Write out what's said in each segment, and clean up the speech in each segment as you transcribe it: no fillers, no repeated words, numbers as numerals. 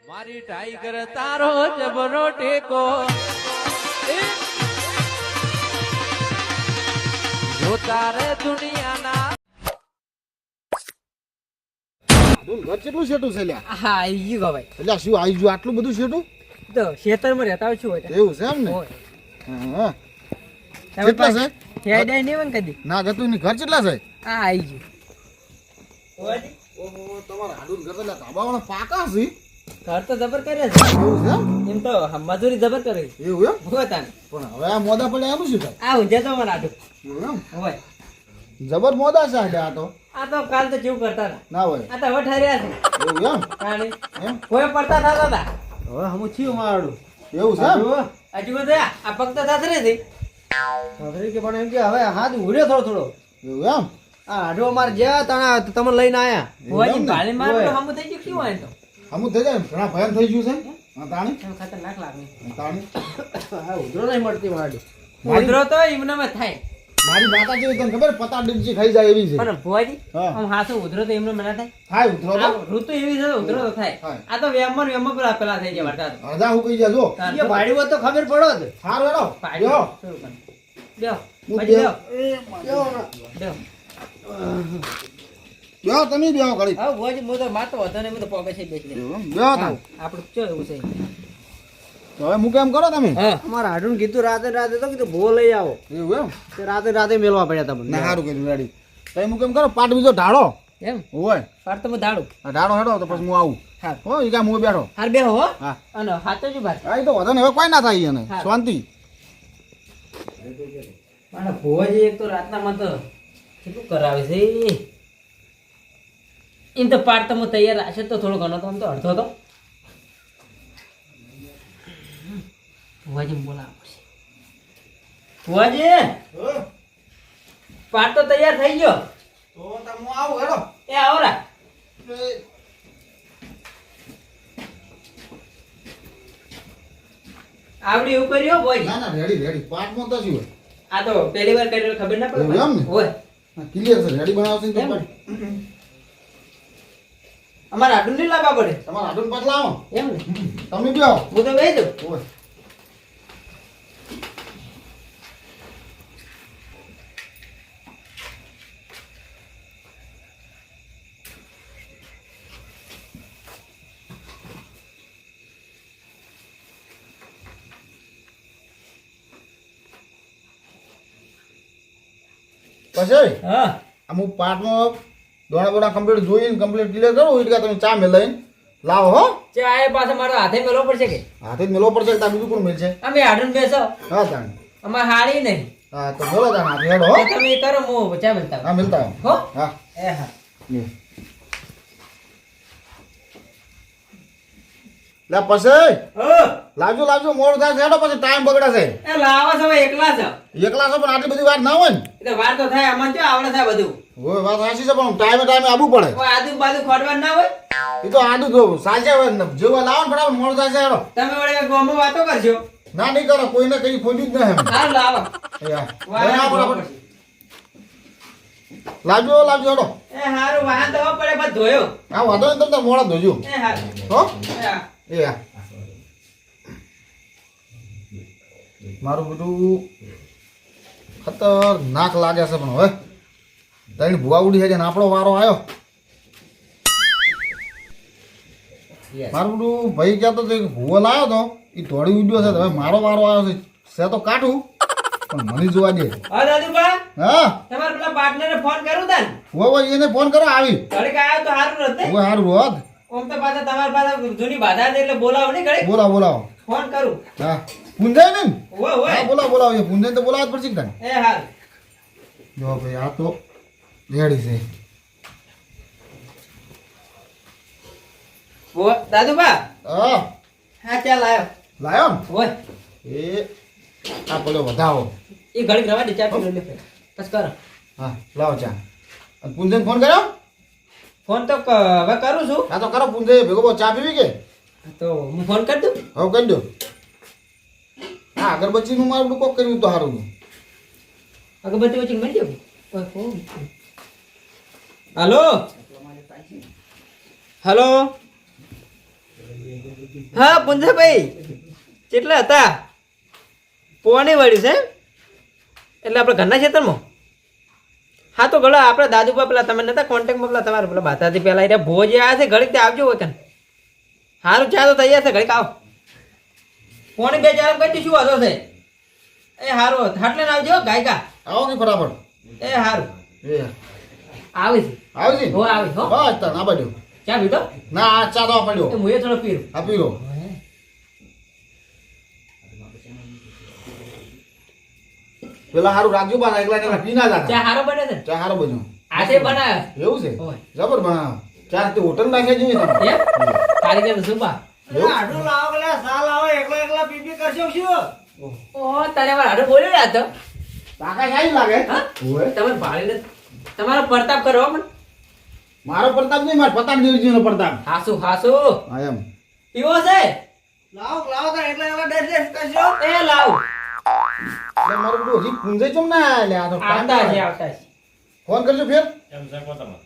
મારી ટાઈગર તારો જબરો ટેકો જો તારે દુનિયાના ઘર કેટલું શેઠું છે લ્યા? હા આવી ગયું ભાઈ. એટલે શું આવી ગયું આટલું બધું શેઠું? તો ખેતરમાં રહેતા હોય શું હોય એવું છે એમ ને? હા. કેટલા છે? હેડાય નહીં હોય ને કદી. ના ગતું ની ઘર કેટલા છે? હા આવી ગયું. ઓહો તમારા હાડું ઘર એટલે ધાબાવાળા પાકા છે. ઘર તો જબર કરે છે એવું છે એમ? એમ તો મજૂરી જબર કરે છે. એવું એમ? હોય તાન પણ હવે આ મોદા પડે એનું શું થાય? આ ઊંઝા તો મારા આટું એવું એમ? હોય. જબર મોદા છે આ તો. આ તો કાલ તો જેવું કરતા હતા. ના હોય. આ તો હવે ઠર્યા છે. એવું એમ? કાલે એમ? કોઈ પડતા થતા હતા. હવે હમું થયું મારું. એવું છે એમ? હજુ બધે આ પગ તો થાથરે છે. થાથરે કે પણ એમ કે હવે હાથ ઉડ્યો થોડો થોડો. એવું એમ? આ આડો માર જ્યાં તણા તમે લઈને આયા. એવું એમ ને? ભાળી માર હમુ થઈ ગયું કેવું હોય તો. હમું થઈ જાય ને? ઘણા ભયન થઈ ગયું છે. હા તાણી? એમ ખતરનાક લાગે. તાણી? હા ઉધરો નહીં મળતી મારી. ઉધરો તો એમનામાં થાય. મારી માતા જેવી તને ખબર પતા ડીજી ખાઈ જાય એવી છે. પણ ભુવાજી હા. આમ હાથો ઉધરો તો એમને મના થાય. થાય ઉતરો તો. આ ઋતુ એવી છે ઉધરો તો થાય. થાય. આ તો વેમમાં પેલા થઈ જાય વરસાદ. અડધા હું કહી જાય જો. એ ભાડી હોય તો ખબર પડો જ. સારું હેડો. ભાડી જો. શરૂ કર. બેહો. હું પછી બેહો. બેહો. બેહો. બેહો તમે બેહો ઘડી. હા ભુવાજી મો તો માતો હતો ને મો તો પોકે છે બેસી લે. એવું એમ? બેહો તમે. આપણું ચો એવું છે. તો હવે હું કેમ કરો તમે? હા અમારા હાડું કીધું રાતે તો કીધું ભો લઈ આવો. એવું એમ? તે રાતે મેળવા પડ્યા તમને. ના સારું કર્યું રેડી. તો હું કેમ કરો પાટ બીજો ઢાળો. એમ હોય. પાર તો હું ધાડું. આ ઢાળો હેડો તો પછી હું આવું. હા હો ઈ કામ હું બેઠો. હાર બેહો હો. હા. અને હાથો જ ભાઈ. આ ઈ તો વધે ને હવે કોઈ ના થાય એને. હા. શાંતિ. મારા ભુવાજી એક તો રાતના માં તો કેટલું કરાવે છે. એમ તો પાડ તો હું તૈયાર હશે તો થોડો ઘણો તો આમ તો અડધો તો ભુવાજી બોલાવો છે. ભુવાજી પાડ તો તૈયાર થઈ ગયો. તો હું આવું હેડો. એ આવરા આવડી એવું કર્યો ભુવાજી. ના ના રેડી રેડી પાટમાં તો શું હોય? આ તો પહેલી વાર કર્યો ખબર ના એવું એમ પડે ને? હોય. ક્લિયર છે રેડી બનાવશે ને તો એમ? પાટ. અમારે આટલું નહીં લાવવા પડે તમારા હાડું પાટ લાવો. એમ ને તમે બેહો. હું તો બે દઉં. હોય. પછી હા અમુક પાટમાં દોણા બોણા કમ્પ્લીટ જોઈને કમ્પ્લીટ ક્લિયર કરો એટલે તમે ચા મેલાઈને લાવો હો. જે આ પાસે મારો હાથે મેળવો પડશે કે હાથે જ મેલવો પડશે ત્યાં બીજું કોણ મેલશે? અમે હાડું બેસો હા તાણ. અમારે હાડી નહીં. હા તો બોલો તાણ હાથે હેડો હો. એ તમે એ કરો હું ચા બનતા હા મિલતા હો. હા એ હા લે પછી ઓ લાવજો લાવજો મોડું થાય છે હેડો પછી ટાઈમ બગડાશે. એ લાવા સમય એકલા છો. એકલા છો પણ આટલી બધી વાર ના હોય ને. એ તો વાર તો થાય અમને જો આવડે થાય બધું. હોય વાત સાચી છે પણ ટાઈમે ટાઈમે આવવું પડે. કોઈ આદુ બાજુ ખોડવા ના હોય. એ તો આડું જો સાચે હોય ને જેવા લાવો ને ફટાફટ મોડું થાય છે હેડો. તમે વળે ગોમાં વાતો કરજો. ના નહીં કરો કોઈને કઈ ખોજ્યું જ ના એમ. હાર લાવો યા. ના બરાબર. લાવજો લાવજો હેડો. એ હારું વાહન તો પડે બસ ધોયો. હા વાંધો નહીં તમે મોડા ધોજો એ હાર હો. એ હા એ હા. મારું બધું ખતરનાક લાગે છે પણ હવે તઈને ભૂવા ઉડી છે ને આપણો વારો આવ્યો. મારું બધું ભાઈ કહેતો હતો કે ભૂવો લાવ્યો તો એ થોડી ઉડ્યો છે તો હવે મારો વારો આવ્યો છે તો કાઢું પણ મને જોવા દે. હા દાદુબા હા તમારા પેલા પાર્ટનરને ફોન કરું તાન હોય એને ફોન કરો આવી ઘડીક આવ્યો તો સારું રહેતે. હોય સારું હોત. ઓમ તો પાછા તમારા પાસે જૂની બાધા છે એટલે બોલાવો નહીં ઘડીક બોલાવો બોલાવો. ફોન કરું. હા પૂંજાય ને ઓય ઓય હા બોલાવો બોલાવો પૂંજાય તો બોલાવવા જ પડશે ને તને. એ હાર જો ભાઈ આ તો રેડી છે. ઓ દાદુબા હા હા ચાલ આવ્યો લાયો ને ઓય એ આ પેલો વધાવો. એ ઘડીક રવા દે ચા પી લે બસ કરો. હા લાવો ચા. અને પૂંજન ફોન કર્યો? ફોન તો હવે કરું છું. હા તો કરો પૂંજે ભેગો બહુ ચા પીવી કે? તો હું ફોન કરી દઉં. હવે કરી દો. હા અગરબત્તીનું મારું બધું કોક કર્યું તો સારું. અગરબત્તી વચ્ચે મળી જાવ. ઓય ફોન હાલો હાલો હા પુંજાભાઈ કેટલા હતા પોવાની વાળી છે એટલે આપણે ઘરના ખેતરમાં હા તો ગળો આપણે દાદુબા પેલા તમે નતા કોન્ટેક્ટમાં પેલા તમારે પેલા બાતાથી પેલા એટલે ભોજ આવ્યા છે ઘડીક તે આવજો હોય કન સારું ચા તો તૈયાર છે ઘડીક આવો પોણી 2 ચાર કરી શું વાંધો છે એ સારું હાટલે આવજો ગાયકા આવો કે ફટાફટ એ સારું એ આવે છે આવે છે હો આવે હો બસ તાર ના પડ્યો ચા પીધો ના આ ચા તો પડ્યો એ મુએ થોડો પીરો આપી લો પેલા હારું રાખજો બા એકલા એકલા પી ના જાતા ચા સારો બને છે ચા હારો બન્યો આતે બનાવ્યો એવું છે ઓય. જબર બનાવ ચાર તે હોટલ નાખે જોઈએ તમે એમ કારીગર સુપા એવું? આડું લાવો એટલે સાલ આવો એકલા એકલા પીપી કરશો શું ઓહો તારે મારા આડું બોલ્યો ને આ તો કાકા સાઈ લાગે હા? ઓય તમે ભાળીને તમારો પ્રતાપ કરો પણ મારો પ્રતાપ નહીં મારો પ્રતાપ દેવજીનો પ્રતાપ હાસુ હાસુ હા એમ પીવો છે લાવો લાવો તાર એકલા એકલા ડેસ કરશો એ લાવ એટલે મારું બધું હજી પૂંજે ચમ ના લે આ તો ટાઈમ આવતા છે લાગે. આવતા છે ફોન કરજો ફેર એમ છે કો તમે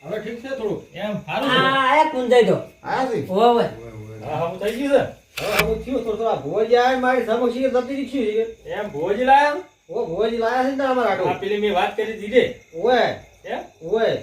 હવે ઠીક છે થોડું એમ સારું આ એ કુંજાઈ દો આયા છે ઓવે છે હા હું થઈ ગયું હવે આવું થયું થોડું થોડા ભોજ આવે મારી સમક્ષી જતી રીક્ષી છે છે એમ ભોજ લાયો ઓ ભોજ લાયા છે ને તારા અમારા આ આટો પેલી મેં વાત કરી દીધે ઓય એમ ઓય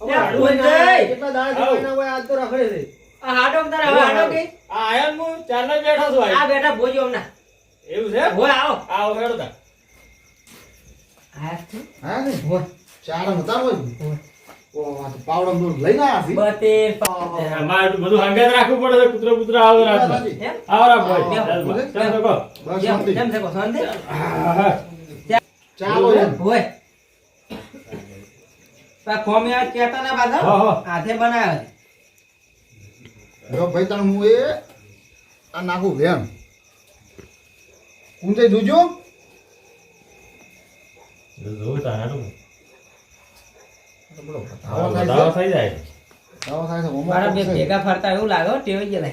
ત્યાં અમારા ભોજ આટો જાય. કેટલા દાડા આવ. જવાના હોય આજ તો રખડે છે આ હાડો તારે હવે હાડો કે આ આયા હું ચારના બેઠો છું આ બેટા ભોજો હમણાં એવું છે ઓય આવો આવો હેડો તા આ છે હા ને ઓય ચાર હતા હોય ઓય ઓ આ તો પાવડો દૂધ લઈને આવ્યા છે બતે અમારે એટલું બધું હંગાત રાખવું પડે છે કૂતરો કૂતરો આવો રાખજો એમ આવો રા ભોજ બેહો. ચાલ બા. ચાલ તો કહો. બસ કેમ શાંતિ. કેમ છે કો શાંતિ હા, હા. ચાલો એમ ઓય પા કોમે આ કેતા ના બાદા હા, હા. હાથે બનાવ્યો છે જો ભાઈ તાણ હું એ આ નાખું વેણ ઊંચે જોજો જોવું તા હારું. આવો થાય વધારો છે થઈ જાય આવો થાય છે હોમવર્ક મારા બે કરશે. ભેગા ફરતા એવું લાગે હો, ટેવાઈ ગયેલા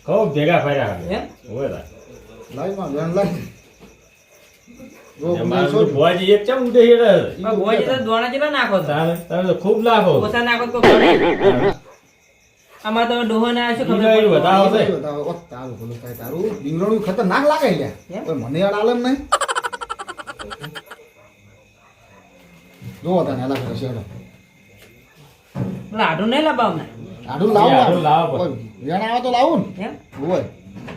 કહું ભેગા ફર્યા હવે. એમ હોય તા. લાઈ માં વેણ લાઈ જો એમ ઊંચે મારું છો તો ભુવાજી એક ચમ ઉડે હેડે. પણ ભોજી તો દોણા જેટલા નાખો છો તમે તો ખૂબ લાખો ઓછા નાખો તો ખબર આમાં તો ડોહો ને આ શું ખબર ઈ પડે? બતાવો છે. બતાવો. ઓ, તારું ભલું થાય તારું ડીંગણું ખતરનાક લાગે લ્યા એમ? કોઈ મને યાદ આલે નહીં જો તને એલા કરે છે હેડો. પેલા આડું નહીં લબાવના આડું લાવો એ આડું લાવો ઓય, વેણ આવે તો લાવું ને એમ ઓય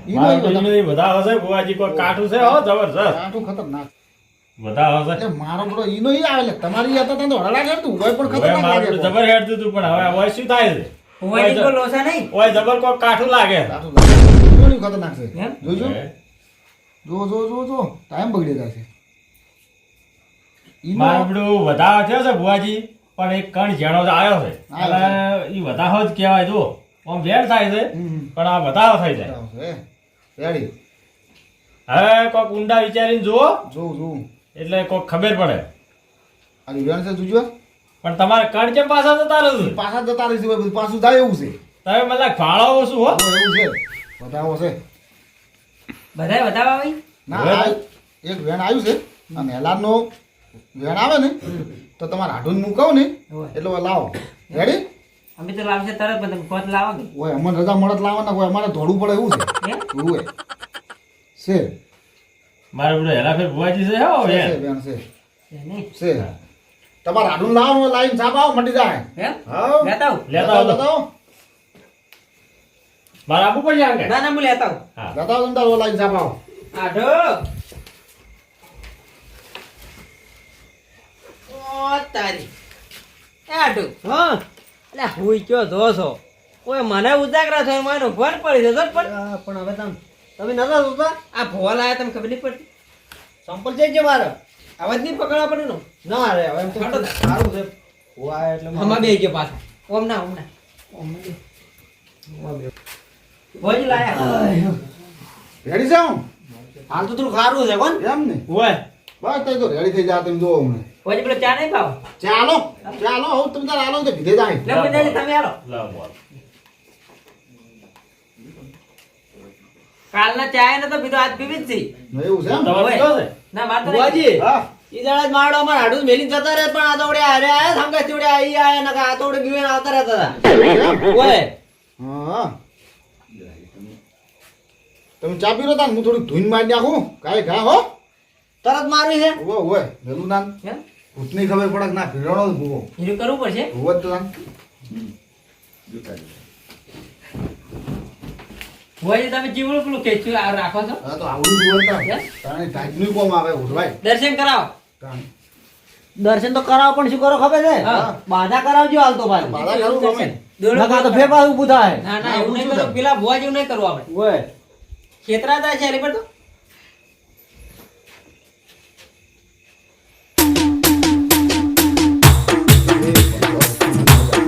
ઈ મારું તો નહીં ઈ નહીં બધા હશે ભુવાજી કોઈ કાઠું છે હો જબરજસ્ત આટલું ખતરનાક બધા હશે એટલે મારો બધો ઈનો ઈ આવે એટલે તમારી હતા તને તો હળડા હેડતું હોય પણ હવે ખતરનાક મારું લાગે તો જબર હેડતું હતું પણ હવે હવે શું થાય છે ભોજી કોઈ લોસા નહીં ઓય જબર કોઈ કાઠું લાગે આટલું લાગે. ઈનો ખતરનાક છે એમ? જોજો હે? જો ટાઈમ બગડી જાય છે ઈનો મારું બધું વધારો થયો છે ભુવાજી પણ એક કણ ઝેણો જ આવ્યો છે આવ્યો એટલે ઈ વધારો જ કહેવાય જો આમ વેર થાય છે હમ. પણ આ વધારો થઈ જાય આવશે. રેડી હવે કોઈક ઊંડા વિચારીને જુઓ જોઉં એટલે કોઈક ખબર પડે આ વેણ છે જોજો પણ તમારે કણ કેમ પાછા જતા રહો છો પાછા જતા રહીશું બધું પાછું જાય એવું છે તમે મતલબ ફાળો શું હો એવું છે બતાવો છે બધાય વધાવા આવી ના હવે? આ એક વેણ આવ્યું છે અને એલાનો વેણ આવે ને તો તમારે હાડું મૂકાવ ને હોય. એટલે હવે લાવો રેડી અમે તો લાવશે તરત પણ તમે ખોટ લાવો કે ઓય અમને રજા મળત લાવવાના કોઈ અમારે દોડવું પડે એવું છે એમ ઓય છે મારે બધું હેલા ફેર ભુવાજી છે હો છે વેર. છે વેણ છે છે નહીં છે તમારે હાડું લાવો લાઈન છાપ આવો મટી જાય એમ હા લેતા આવું લેતા આવો તો. બતાવો મારે આપવું પડશે આંગે ના ના હું લેતા આવું હા બતાવો તમે તારો લાઈન છાપ આવો આઢો ઓ તારી એ આઢો હા એટલે હુઈ કયો જો છો ઓય મને ઉજાગરા થયો માનો ફોન પડી જતો પણ પણ હવે તમે નતા જોતા આ ભોલ આયા તમને ખબર નહીં પડતી સંપલ છે કે મારે અવાજ નહીં પકડવા પડે નો ના રે હવે એમ તો હાલો. સારું છે હોવા એટલે હમણાં બે ગયો પાછા ઓમ ના ભોજ લાયા રેડી છે હું હાલ તો થોડું ખારું છે કોણ એમ ને ઓય બસ તઈ તો રેડી થઈ જા તમે જો હમણે ભોજ પેલો ચા નહીં પાવ ચાલો ચાલો હું તમે તાર આલો તો ભીધે જાય લે પૂજાજી તમે આલો લાવ બોલ કાલના ચા ને તો પીધો આજ પીવી જ છે એવું છે એમ તમારે ઓય. પીધો છે ના માર તો ભુવાજી. નહીં. હા ઈ દાડા જ મારડો અમાર હાડું મેલીને જતા રહે પણ આ તો વડે હારે આયા સંગા ચીવડે ઈ આયા નકા આ તો વડે બીવે આવતા રહેતા હતા ઓય હા તમે ચા પીરો તા હું થોડી ધૂન મારી નાખું કાંઈ ઘા હો તરત મારવી છે ઓવે મેલું નાન કેમ ભૂતની ખબર પડે કે ના ભીડવાનો જ ભૂવો હીરું કરવું પડશે ભૂવો જ તો નાન ભુવાજી તમે જીવડું પેલું ખેંચ્યું આ રાખો છો હા તો આવડું જુઓ તા હે? તાણે ટાઈટનું કોમ આવે ઉઠવાય દર્શન કરાવો તાણે દર્શન તો કરાવો પણ શું કરો ખબર છે હા. બાધા કરાવજો હાલ તો ભાઈ બાધા કરું તમે દોડો નકા તો ફેર પાછું ઊભું થાય ના ના એવું નહીં કરો પેલા ભુવા જેવું નહીં કરવું આપણે ઓય ખેતરાતા છે એની પર તો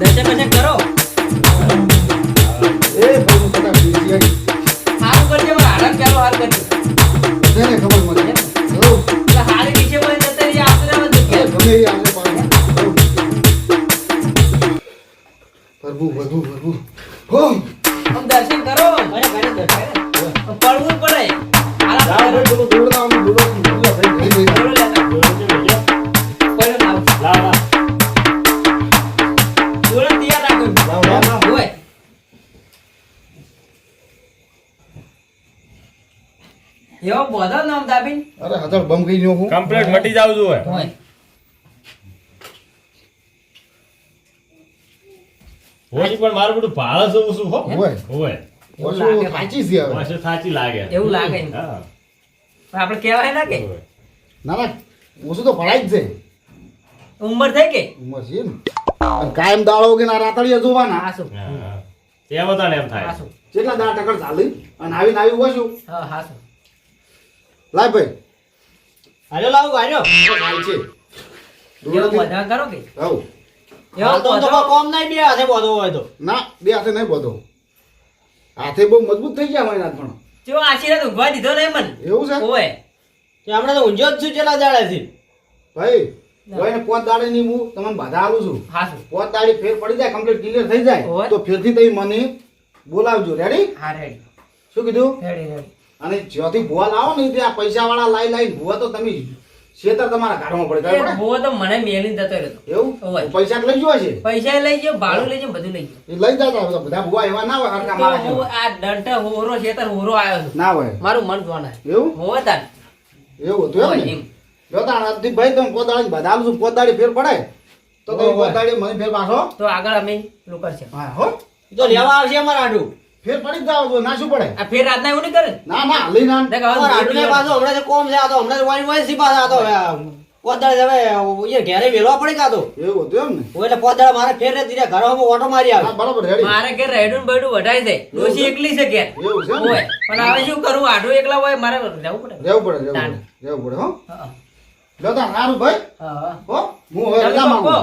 દર્શન પછી કરો એ ભાઈ હું કદાચ બીજી આવી. સારું કરજો આરામ ચાલો હાલ કરજો બધાને ખબર મને હો, એટલે હારી નીચે પડે જતા રહીએ આપણે આમાં એ દુખ્યા ગમે એ આપણે પાડે. હો. પ્રભુ હો આમ દર્શન કરો અરે ઘરે દર્શન પડવું પડે આરામ જાઓ કરો. ભાઈ પેલું દોડતા આમ દોડો દોડો ભાઈ ઘરે જઈ દોડો લેતા. પહેલો લાવો. દોડો તૈયાર રાખો. હોય. એવો બધો નામ દાબીને અરે હજાર બમ ગઈ નો હું કમ્પ્લીટ મટી જાવ જોઈએ હોય. હોજી પણ મારું બધું ભાળ છે શું હો હોય હોય એવું ઓછું લાગે સાચી છે હવે વાસે સાચી લાગે એવું લાગે ને. હા પણ આપણે કહેવાય ના કે હોય. ના ના ઓછું તો ભરાય જ છે ઉંમર થઈ કે ઉંમર છે ને અને કાયમ દાડો કે ના રાતળિયા જોવાના હાસુ હા એ બધાને એમ થાય હાસુ કેટલા દાડા ટકર ચાલી અને આવીને આવી ઓછું હા હાસુ લાય ભાઈ હાલો લાવું ગાડ્યો ચાલ છે એવું દોડોથી બધા કરો કે આવ હાલ તો બધો- કોઈ કોમ નહીં બે હાથે બધો હોય તો ના બે હાથે નહીં બધો હાથે બહુ મજબૂત થઈ ગયા મારી નાથ પણ જો આશીર્વાદ ઊંઘવા દીધો નહીં મને એવું છે ઓય કે હમણાં તો ઊંઝો જ છું ચેલા દાડેથી ભાઈ કોઈને પોત દાડે ની હું તમને બાધા આલું છું હાસુ પોત દાડે ફેર પડી જાય કમ્પ્લીટ ક્લિયર થઈ જાય હોય. તો ફેરથી તમે મને બોલાવજો રેડી હા રેડી શું કીધું રેડી રેડી અને જ્યાંથી ભૂવા લાવો ને ત્યાં પૈસા વાળા લાઈ ભૂવા તો તમે શેતર તમારા ઘરમાં પડે એ ખબર ભૂવો તો મને મેલીને જતો રહ્યો પડે એવું હોય. પૈસા તો લઈ જવા છે પૈસા લઈ ગયો ભાડું લઈ ગયો બધું લઈ ગયો એ લઈ જતા બધા ભૂવા એવા ના હોય હરકા તો મારા હું જેવા. આ દંટા હોરો છેતર હોરો આવ્યો છું ના હોય મારું મન જોવાના એવું હોવે તાન એવું હતું હોય એમ ને એમ. જો તાણ આજથી ભાઈ તમે પોત દાડે બધા આલું છું પોત દાડે ફેર પડે તો તમે પોત દાડે મને ફેર પાછો તો આગળ અમે લોકો છે હા હો ઈ તો લેવા આવશે અમારા આડું ફેર પડી જ જાવ તો ના શું પડે આ ફેર રાતના એવું નહીં કરે ને? ના ના લઈ ના દેખ હવે અમારા આડું ને પાછો હમણાં જે કોમ છે આ તો હમણાં વાઈ વાઈ સી પાછા આ તો પોદાડે હવે એ ઘેરે વેલવા પડે કાં તો એવું હતું એમ ને એટલે પોદાડે મારે ફેર રે દીધા ઘરે હું ઓટો મારી આવે હા બરાબર રેડી મારે કે રેડું ને બેડું વઢાઈ દે ડોશી એકલી છે કે એવું છે એમ ને? હોય પણ હવે શું કરું આઢો એકલા હોય મારે રહેવું પડે રહેવું પડે તાણ. રહેવું પડે હો હા, જો તાણ સારું ભાઈ હા. હો હું હવે તમે રજા કહો. માંગુ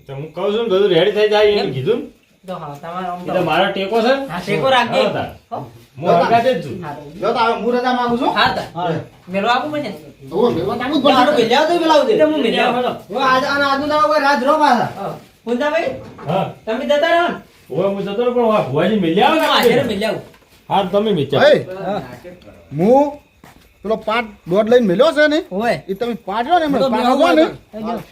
તો હું કહું છું ને બધું રેડી થઈ જાય એમ કીધું ને. તો હા તમારે આમ એ તો તો- મારો ટેકો છે ને. હા ટેકો રાખજે હા, તાર. હો? હું હરગાતે જ છું હા, જો તાણ હું રજા માંગુ છું હા તાર. હા મેલો આપું મને હવે મેળવા તો આવું જ આડું પડશે. મિલ્યા તો પેલા એટલે હું મિલ્યા આવું. હું આજ અને આજનું દાડો કોઈ રાત રહો પાછા હા. કુંતાભાઈ હા તમે જતા રહો ને હવે હું જતો રહ્યો, પણ આ ભુવાજી મિલ્યા હું આવે હાજર ને. મિલ્યા આવું. હા તમે મિલ્યા ભાઈ હું પેલો પાટ દોડ લઈને મેલ્યો છે ને હોય એ તમે પાટ લો ને એમને તો પાછા મેં જો ને આવું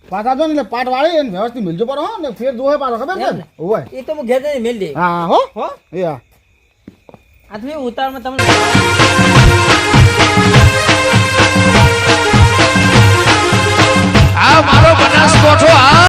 પાછા જો ને એટલે પાટ વાળી એને વ્યવસ્થિત મિલજો પડો હો ને ફેર જોહે પાછો ખબર છે એમ ને ને? હોય એ તો હું ઘેર જઈને મેલ દે હા હો હો એ હા આ તો ઉતારમાં તમને આ મારો બનાસકોઠો આ